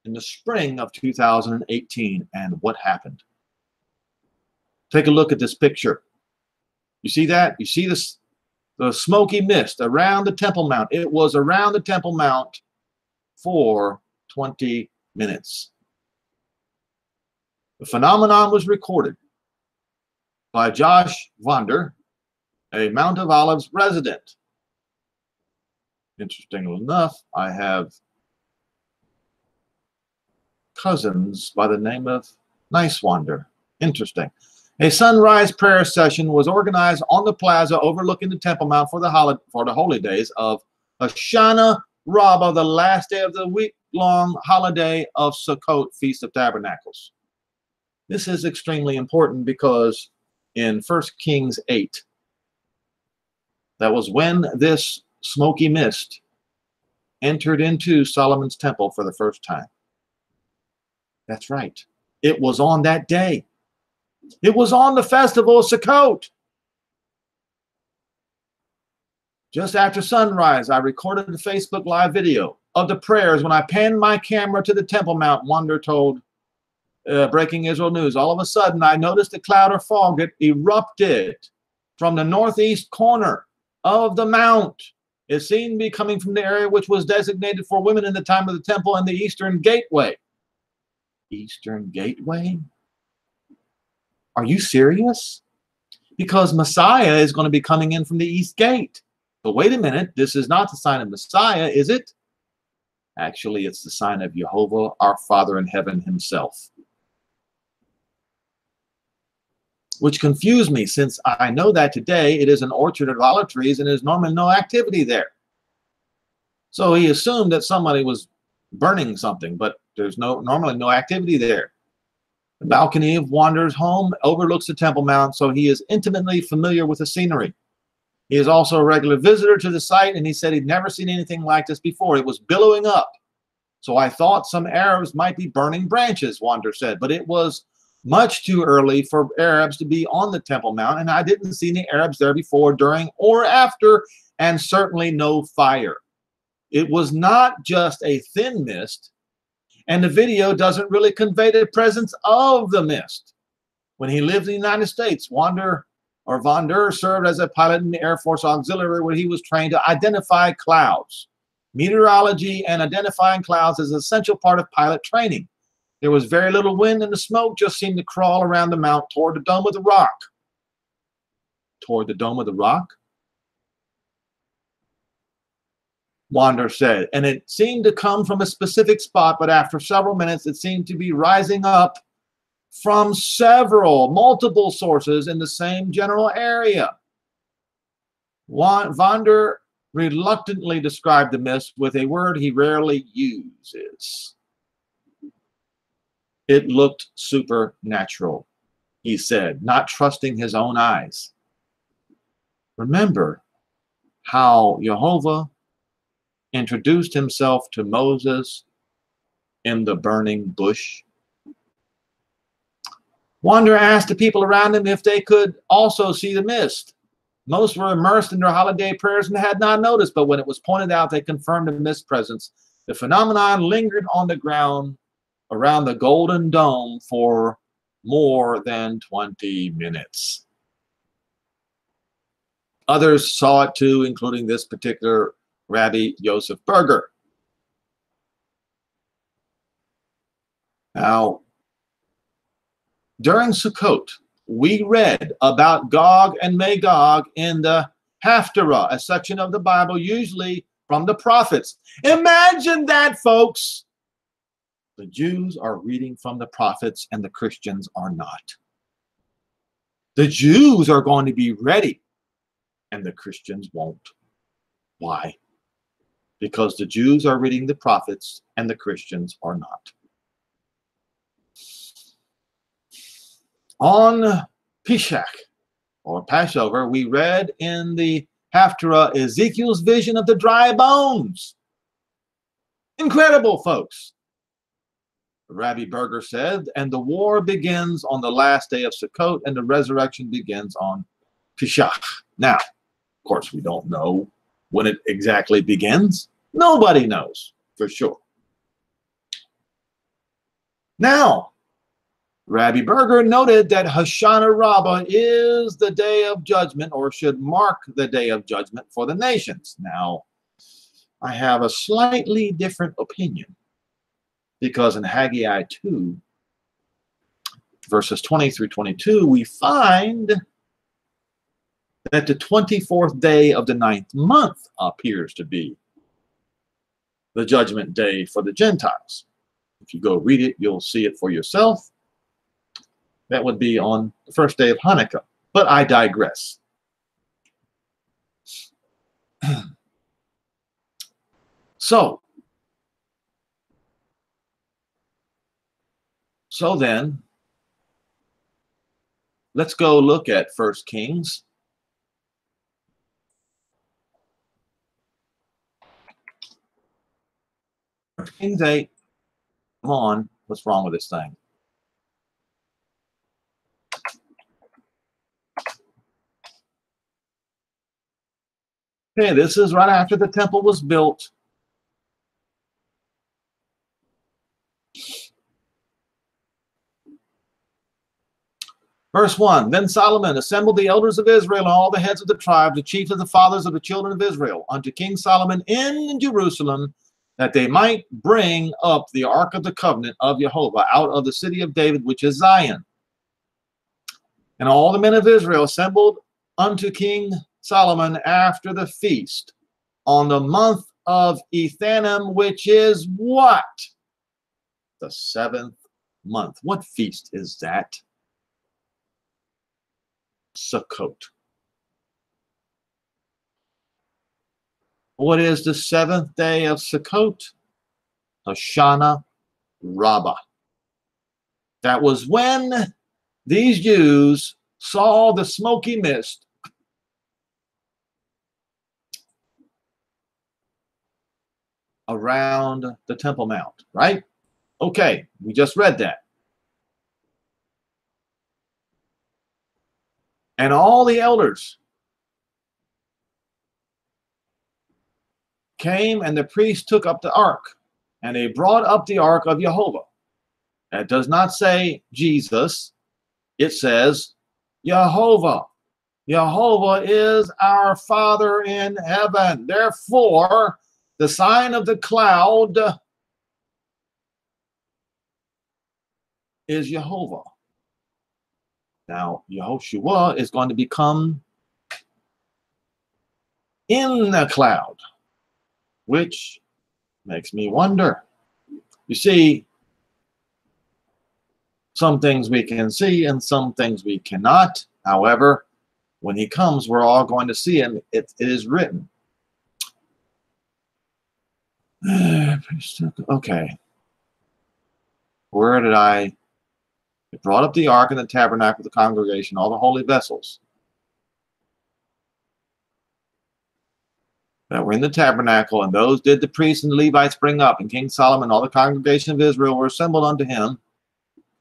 in the spring of 2018. And what happened? Take a look at this picture. You see that? You see this? The smoky mist around the Temple Mount. It was around the Temple Mount for 20 minutes. The phenomenon was recorded by Josh Wander, a Mount of Olives resident. Interestingly enough, I have cousins by the name of Nice Wander. Interesting. A sunrise prayer session was organized on the plaza overlooking the Temple Mount for the holy days of Hoshana Rabbah, the last day of the week-long holiday of Sukkot, Feast of Tabernacles. This is extremely important because in 1 Kings 8, that was when this smoky mist entered into Solomon's temple for the first time. That's right. It was on that day. It was on the festival of Sukkot. Just after sunrise, I recorded a Facebook Live video of the prayers when I panned my camera to the Temple Mount, Wander told Breaking Israel News. All of a sudden, I noticed a cloud or fog that erupted from the northeast corner of the mount. It seemed to be coming from the area which was designated for women in the time of the temple and the Eastern Gateway. Eastern Gateway? Are you serious? Because Messiah is going to be coming in from the East Gate. But wait a minute, this is not the sign of Messiah, is it? Actually, it's the sign of Jehovah, our Father in heaven himself. Which confused me, since I know that today it is an orchard of olive trees and there's normally no activity there. So he assumed that somebody was burning something, but there's normally no activity there. The balcony of Wander's home overlooks the Temple Mount, so he is intimately familiar with the scenery. He is also a regular visitor to the site, and he said he'd never seen anything like this before. It was billowing up. So I thought some Arabs might be burning branches, Wander said, but it was much too early for Arabs to be on the Temple Mount, and I didn't see any Arabs there before, during, or after, and certainly no fire. It was not just a thin mist, and the video doesn't really convey the presence of the mist. When he lived in the United States, Wander served as a pilot in the Air Force Auxiliary, where he was trained to identify clouds. Meteorology and identifying clouds is an essential part of pilot training. There was very little wind, and the smoke just seemed to crawl around the mount toward the Dome of the Rock. Toward the Dome of the Rock? Wander said, and it seemed to come from a specific spot, but after several minutes, it seemed to be rising up from multiple sources in the same general area. Wander reluctantly described the mist with a word he rarely uses. It looked supernatural, he said, not trusting his own eyes. Remember how Jehovah introduced himself to Moses in the burning bush? Wander asked the people around him if they could also see the mist. Most were immersed in their holiday prayers and had not noticed, but when it was pointed out, they confirmed the mist presence. The phenomenon lingered on the ground around the Golden Dome for more than 20 minutes. Others saw it too, including this particular Rabbi Joseph Berger. Now, during Sukkot, we read about Gog and Magog in the Haftarah, a section of the Bible usually from the prophets. Imagine that, folks. The Jews are reading from the prophets and the Christians are not. The Jews are going to be ready and the Christians won't. Why? Because the Jews are reading the prophets and the Christians are not. On Pesach, or Passover, we read in the Haftarah Ezekiel's vision of the dry bones. Incredible, folks. Rabbi Berger said, and the war begins on the last day of Sukkot, and the resurrection begins on Pesach. Now, of course, we don't know when it exactly begins. Nobody knows for sure. Now, Rabbi Berger noted that Hoshana Rabbah is the day of judgment, or should mark the day of judgment for the nations. Now, I have a slightly different opinion, because in Haggai 2, verses 20 through 22, we find that the 24th day of the 9th month appears to be the judgment day for the Gentiles. If you go read it, you'll see it for yourself. That would be on the first day of Hanukkah. But I digress. So then, let's go look at 1 Kings. Kings 8. Come on, what's wrong with this thing? Okay, this is right after the temple was built. Verse 1, then Solomon assembled the elders of Israel and all the heads of the tribes, the chiefs of the fathers of the children of Israel, unto King Solomon in Jerusalem, that they might bring up the ark of the covenant of Jehovah out of the city of David, which is Zion. And all the men of Israel assembled unto King Solomon after the feast on the month of Ethanim, which is what? The 7th month. What feast is that? Sukkot. What is the 7th day of Sukkot? Hoshana Rabbah. That was when these Jews saw the smoky mist around the Temple Mount, right? Okay, we just read that. And all the elders came, and the priest took up the ark, and they brought up the ark of Jehovah. That does not say Jesus, it says Jehovah. Jehovah is our Father in heaven. Therefore, the sign of the cloud is Jehovah. Now, Yehoshua is going to become in the cloud, which makes me wonder. You see, some things we can see and some things we cannot. However, when he comes, we're all going to see him. It is written. Okay. Where did I? It brought up the ark and the tabernacle of the congregation, all the holy vessels that were in the tabernacle, and those did the priests and the Levites bring up. And King Solomon, all the congregation of Israel were assembled unto him.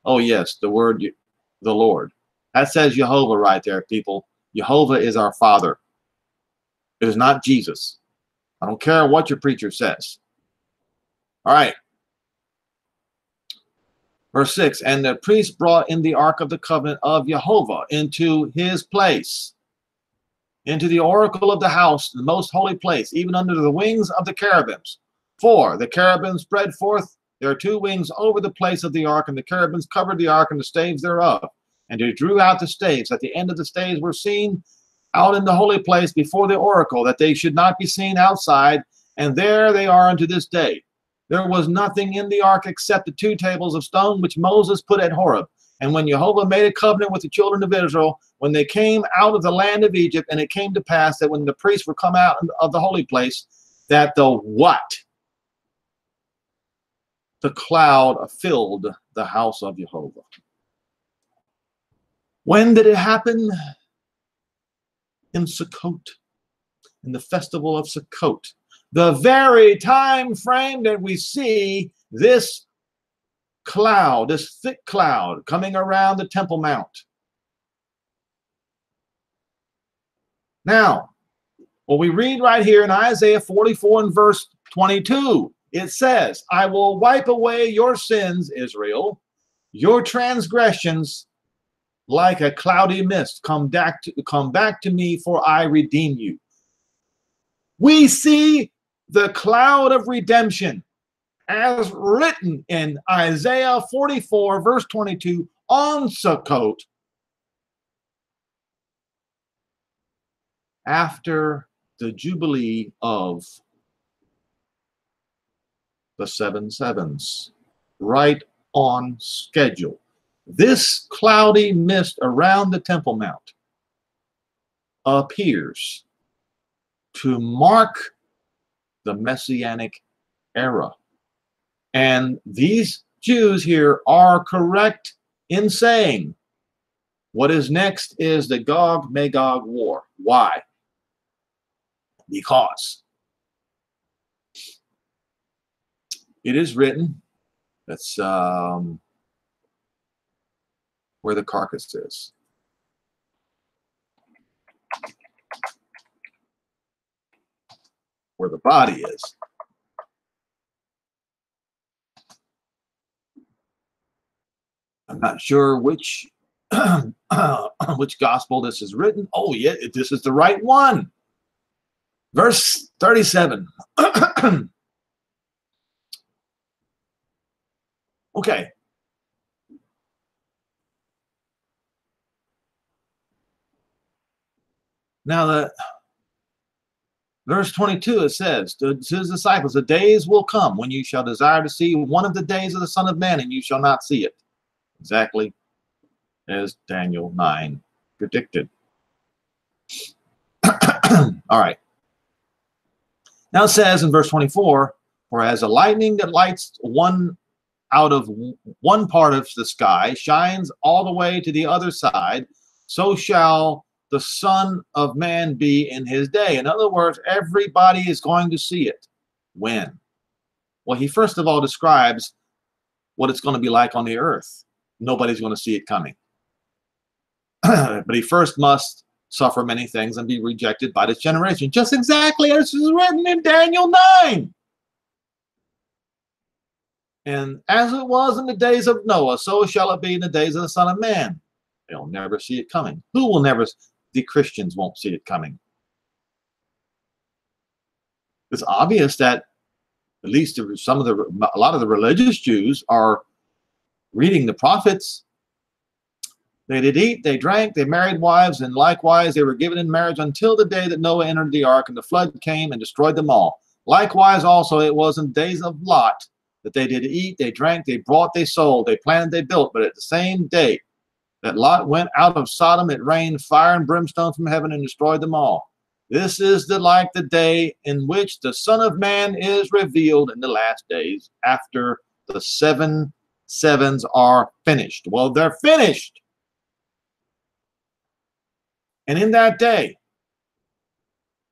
Oh yes, the word, the Lord. That says Jehovah right there, people. Jehovah is our Father. It is not Jesus. I don't care what your preacher says. All right. Verse 6, and the priest brought in the ark of the covenant of Jehovah into his place, into the oracle of the house, the most holy place, even under the wings of the cherubims. For the cherubims spread forth their two wings over the place of the ark, and the cherubims covered the ark and the staves thereof. And they drew out the staves. At the end of the staves were seen out in the holy place before the oracle, that they should not be seen outside. And there they are unto this day. There was nothing in the ark except the two tables of stone which Moses put at Horeb. And when Jehovah made a covenant with the children of Israel, when they came out of the land of Egypt, and it came to pass that when the priests were come out of the holy place, that the what? The cloud filled the house of Jehovah. When did it happen? In Sukkot, in the festival of Sukkot. The very time frame that we see this cloud, this thick cloud coming around the Temple Mount. Now, what we read right here in Isaiah 44 and verse 22, it says, I will wipe away your sins, Israel, your transgressions like a cloudy mist. Come back to me, for I redeem you. We see the cloud of redemption as written in Isaiah 44, verse 22, on Sukkot, after the Jubilee of the 7 sevens, right on schedule. This cloudy mist around the Temple Mount appears to mark the Messianic era. And these Jews here are correct in saying what is next is the Gog-Magog war. Why? Because it is written, that's where the carcass is. Where the body is. I'm not sure which which gospel this is written. Oh, yeah, this is the right one. Verse 37. Okay. Now, the verse 22, it says to his disciples, the days will come when you shall desire to see one of the days of the Son of Man, and you shall not see it. Exactly as Daniel 9 predicted. All right. Now it says in verse 24, for as a lightning that lights one out of one part of the sky shines all the way to the other side, so shall the Son of Man be in his day. In other words, everybody is going to see it. When? Well, he first of all describes what it's going to be like on the earth. Nobody's going to see it coming. But he first must suffer many things and be rejected by this generation, just exactly as is written in Daniel 9. And as it was in the days of Noah, so shall it be in the days of the Son of Man. They'll never see it coming. Who will never? The Christians won't see it coming. It's obvious that at least a lot of the religious Jews are reading the prophets. They did eat, they drank, they married wives, and likewise they were given in marriage until the day that Noah entered the ark, and the flood came and destroyed them all. Likewise also it was in the days of Lot that they did eat, they drank, they bought, they sold, they planted, they built. But at the same day that Lot went out of Sodom, it rained fire and brimstone from heaven and destroyed them all. This is like the day in which the Son of Man is revealed in the last days, after the 7 sevens are finished. Well, they're finished. And in that day,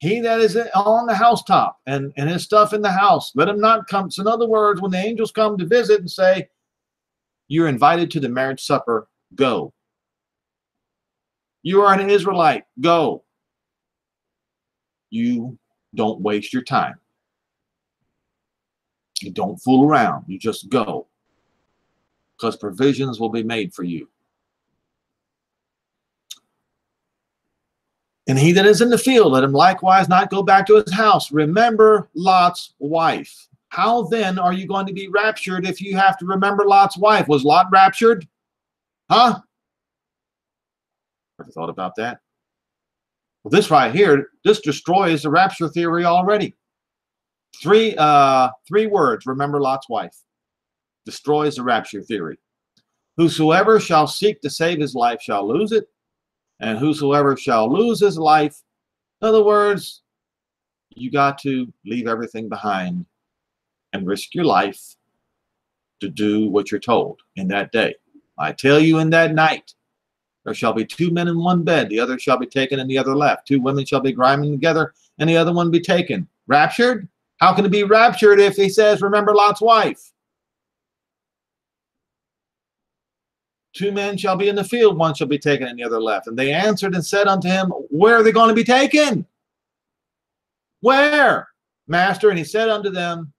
he that is on the housetop and his stuff in the house, let him not come. So in other words, when the angels come to visit and say, you're invited to the marriage supper, go. You are an Israelite, go. You don't waste your time. You don't fool around. You just go, because provisions will be made for you. And he that is in the field, let him likewise not go back to his house. Remember Lot's wife. How then are you going to be raptured if you have to remember Lot's wife? Was Lot raptured? Huh? Ever thought about that? Well, this right here, this destroys the rapture theory already. Three words, remember Lot's wife. Destroys the rapture theory. Whosoever shall seek to save his life shall lose it. And whosoever shall lose his life, in other words, you got to leave everything behind and risk your life to do what you're told in that day. I tell you, in that night, there shall be 2 men in one bed, the other shall be taken and the other left. 2 women shall be grinding together and the other one be taken. Raptured? How can it be raptured if he says, remember Lot's wife? 2 men shall be in the field, one shall be taken and the other left. And they answered and said unto him, where are they going to be taken? Where, master? And he said unto them,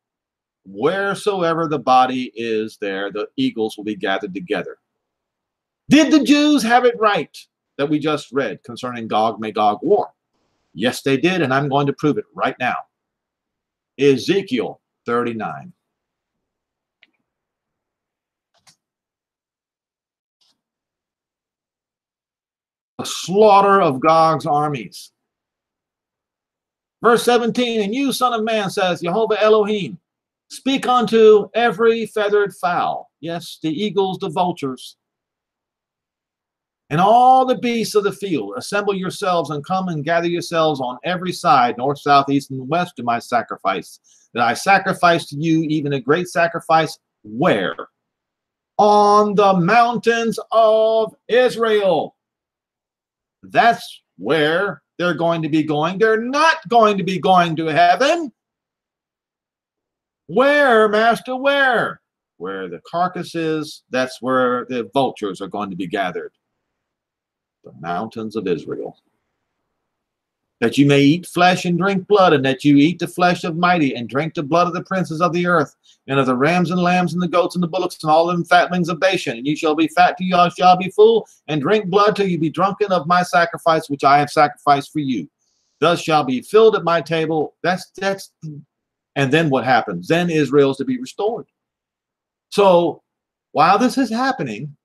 wheresoever the body is, there the eagles will be gathered together. Did the Jews have it right that we just read concerning Gog-Magog war? Yes, they did, and I'm going to prove it right now. Ezekiel 39. The slaughter of Gog's armies. Verse 17, and you, son of man, says Jehovah Elohim, speak unto every feathered fowl, yes, the eagles, the vultures, and all the beasts of the field, assemble yourselves and come and gather yourselves on every side, north, south, east, and west, to my sacrifice, that I sacrifice to you, even a great sacrifice. Where? On the mountains of Israel. That's where they're going to be going. They're not going to be going to heaven. Where, master, where? Where the carcass is, that's where the vultures are going to be gathered. The mountains of Israel. That you may eat flesh and drink blood, and that you eat the flesh of mighty, and drink the blood of the princes of the earth, and of the rams and lambs and the goats and the bullocks and all them fatlings of Bashan. And you shall be fat till you shall be full, and drink blood till you be drunken of my sacrifice, which I have sacrificed for you. Thus shall be filled at my table. And then what happens? Then Israel is to be restored. So while this is happening,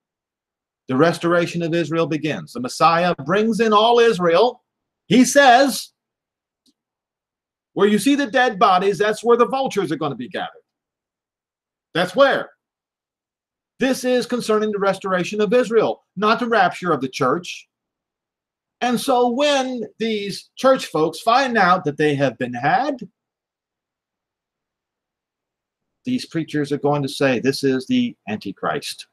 the restoration of Israel begins. The Messiah brings in all Israel. He says, where you see the dead bodies, that's where the vultures are going to be gathered. That's where. This is concerning the restoration of Israel, not the rapture of the church. And so when these church folks find out that they have been had, these preachers are going to say this is the Antichrist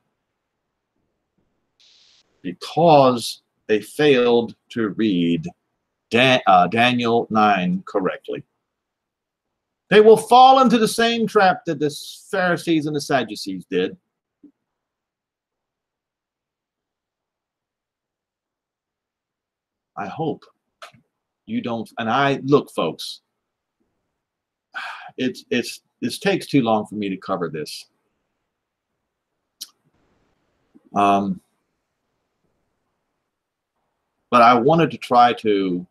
because they failed to read Daniel 9 correctly. They will fall into the same trap that the Pharisees and the Sadducees did. I hope you don't. And I look, folks, this takes too long for me to cover this. But I wanted to try to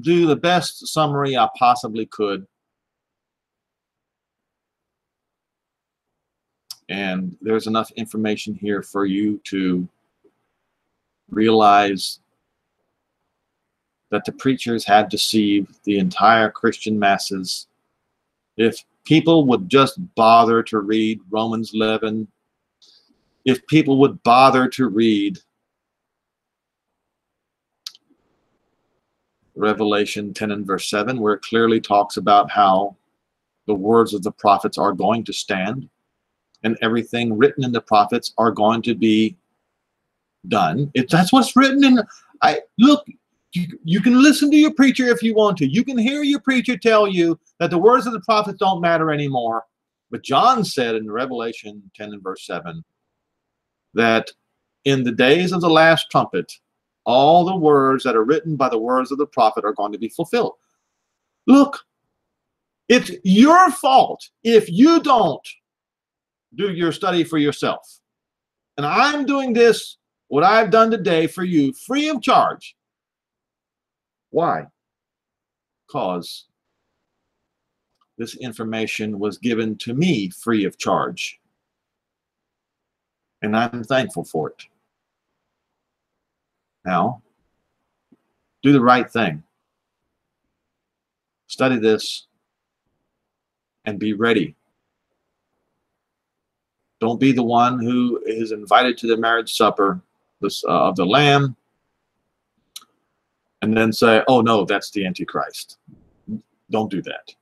do the best summary I possibly could. And there's enough information here for you to realize that the preachers had deceived the entire Christian masses. If people would just bother to read Romans 11, if people would bother to read Revelation 10 and verse 7, where it clearly talks about how the words of the prophets are going to stand and everything written in the prophets are going to be done. That's what's written in. Look, you can listen to your preacher if you want to. You can hear your preacher tell you that the words of the prophets don't matter anymore. But John said in Revelation 10 and verse 7 that in the days of the last trumpet, all the words that are written by the words of the prophet are going to be fulfilled. Look, it's your fault if you don't do your study for yourself. And I'm doing this, what I've done today for you, free of charge. Why? Because this information was given to me free of charge. And I'm thankful for it. Now, do the right thing. Study this and be ready. Don't be the one who is invited to the marriage supper of the Lamb and then say, oh no, that's the Antichrist. Don't do that.